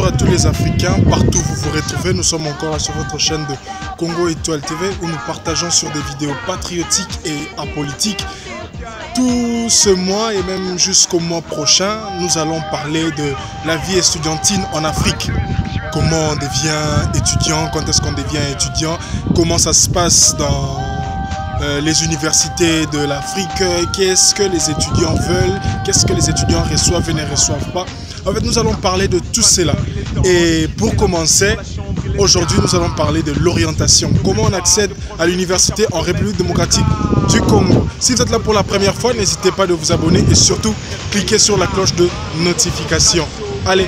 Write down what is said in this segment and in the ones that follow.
bonjour à tous les Africains, partout où vous vous retrouvez. Nous sommes encore là sur votre chaîne de Congo Étoile TV où nous partageons sur des vidéos patriotiques et apolitiques. Tout ce mois et même jusqu'au mois prochain, nous allons parler de la vie estudiantine en Afrique. Comment on devient étudiant, quand est-ce qu'on devient étudiant, comment ça se passe dans les universités de l'Afrique, qu'est-ce que les étudiants veulent, qu'est-ce que les étudiants reçoivent et ne reçoivent pas. En fait, nous allons parler de tout cela. Et pour commencer, aujourd'hui, nous allons parler de l'orientation. Comment on accède à l'université en République démocratique du Congo. Si vous êtes là pour la première fois, n'hésitez pas de vous abonner et surtout, cliquez sur la cloche de notification. Allez.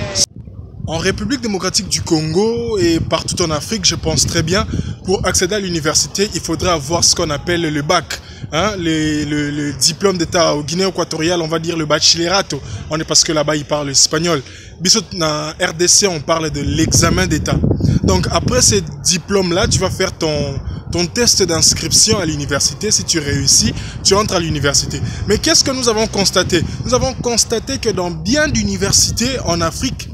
En République démocratique du Congo et partout en Afrique, je pense très bien, pour accéder à l'université, il faudrait avoir ce qu'on appelle le bac. Hein, le diplôme d'état au Guinée équatoriale, on va dire le bachillerato. On est parce que là-bas, ils parlent espagnol. Bisous, dans RDC, on parle de l'examen d'état. Donc, après ce diplôme-là, tu vas faire ton test d'inscription à l'université. Si tu réussis, tu entres à l'université. Mais qu'est-ce que nous avons constaté? Nous avons constaté que dans bien d'universités en Afrique,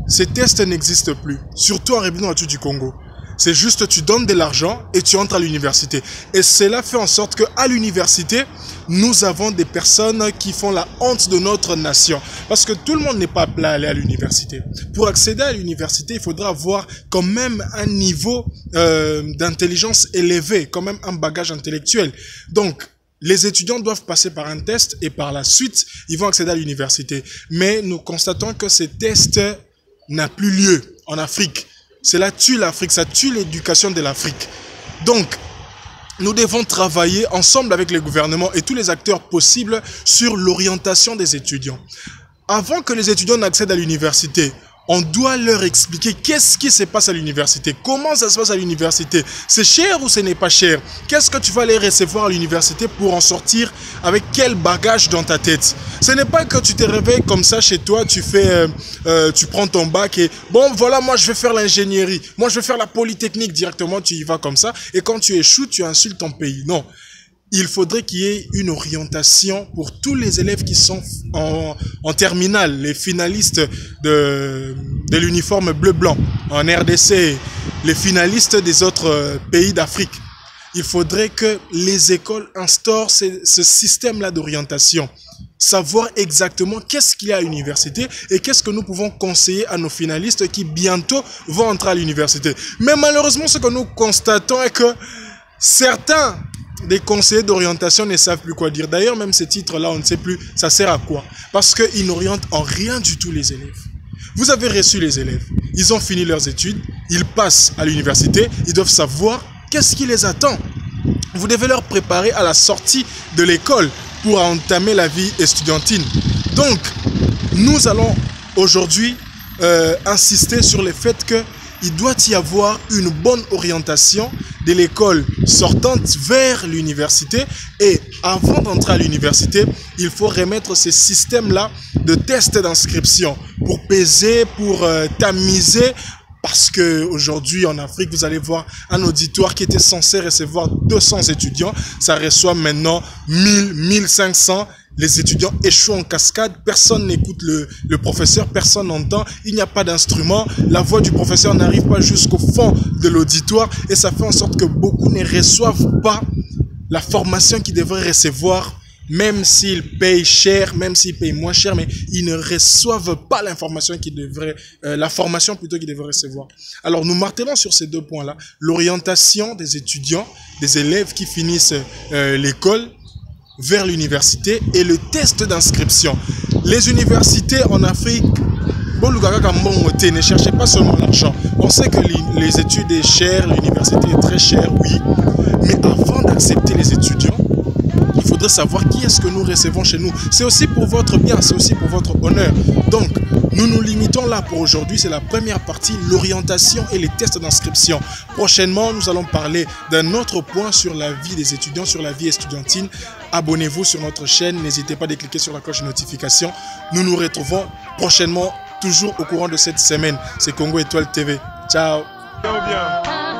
ces tests n'existent plus, surtout en République démocratique du Congo. C'est juste, tu donnes de l'argent et tu entres à l'université. Et cela fait en sorte qu'à l'université, nous avons des personnes qui font la honte de notre nation. Parce que tout le monde n'est pas appelé à aller à l'université. Pour accéder à l'université, il faudra avoir quand même un niveau d'intelligence élevé, quand même un bagage intellectuel. Donc, les étudiants doivent passer par un test et par la suite, ils vont accéder à l'université. Mais nous constatons que ces tests n'a plus lieu en Afrique. Cela tue l'Afrique, ça tue l'éducation de l'Afrique. Donc, nous devons travailler ensemble avec les gouvernements et tous les acteurs possibles sur l'orientation des étudiants. Avant que les étudiants n'accèdent à l'université, on doit leur expliquer qu'est-ce qui se passe à l'université, comment ça se passe à l'université, c'est cher ou ce n'est pas cher, qu'est-ce que tu vas aller recevoir à l'université pour en sortir avec quel bagage dans ta tête. Ce n'est pas que tu te réveilles comme ça chez toi, tu prends ton bac et bon voilà, moi je vais faire l'ingénierie, moi je vais faire la polytechnique directement, tu y vas comme ça et quand tu échoues, tu insultes ton pays. Non. Il faudrait qu'il y ait une orientation pour tous les élèves qui sont en terminale, les finalistes de l'uniforme bleu-blanc en RDC, les finalistes des autres pays d'Afrique. Il faudrait que les écoles instaurent ce système-là d'orientation. Savoir exactement qu'est-ce qu'il y a à l'université et qu'est-ce que nous pouvons conseiller à nos finalistes qui bientôt vont entrer à l'université. Mais malheureusement, ce que nous constatons est que certains des conseillers d'orientation ne savent plus quoi dire. D'ailleurs, même ces titres-là, on ne sait plus ça sert à quoi. Parce qu'ils n'orientent en rien du tout les élèves. Vous avez reçu les élèves. Ils ont fini leurs études. Ils passent à l'université. Ils doivent savoir qu'est-ce qui les attend. Vous devez leur préparer à la sortie de l'école pour entamer la vie estudiantine. Donc, nous allons aujourd'hui insister sur le fait que il doit y avoir une bonne orientation de l'école sortante vers l'université et avant d'entrer à l'université, il faut remettre ce système-là de tests d'inscription pour peser, pour tamiser. Parce qu'aujourd'hui, en Afrique, vous allez voir un auditoire qui était censé recevoir 200 étudiants. Ça reçoit maintenant 1000, 1500. Les étudiants échouent en cascade. Personne n'écoute le professeur. Personne n'entend. Il n'y a pas d'instrument. La voix du professeur n'arrive pas jusqu'au fond de l'auditoire. Et ça fait en sorte que beaucoup ne reçoivent pas la formation qu'ils devraient recevoir. Même s'ils payent cher, même s'ils payent moins cher, mais ils ne reçoivent pas l'information qu'ils devraient, la formation plutôt qu'ils devraient recevoir. Alors nous martelons sur ces deux points-là, l'orientation des étudiants, des élèves qui finissent l'école vers l'université et le test d'inscription. Les universités en Afrique, ne cherchez pas seulement l'argent. On sait que les études sont chères, l'université est très chère, oui, mais avant d'accepter les étudiants, il faudrait savoir qui est-ce que nous recevons chez nous. C'est aussi pour votre bien, c'est aussi pour votre honneur. Donc, nous nous limitons là pour aujourd'hui. C'est la première partie, l'orientation et les tests d'inscription. Prochainement, nous allons parler d'un autre point sur la vie des étudiants, sur la vie estudiantine. Abonnez-vous sur notre chaîne. N'hésitez pas à cliquer sur la cloche de notification. Nous nous retrouvons prochainement, toujours au courant de cette semaine. C'est Congo Étoile TV. Ciao. Bien.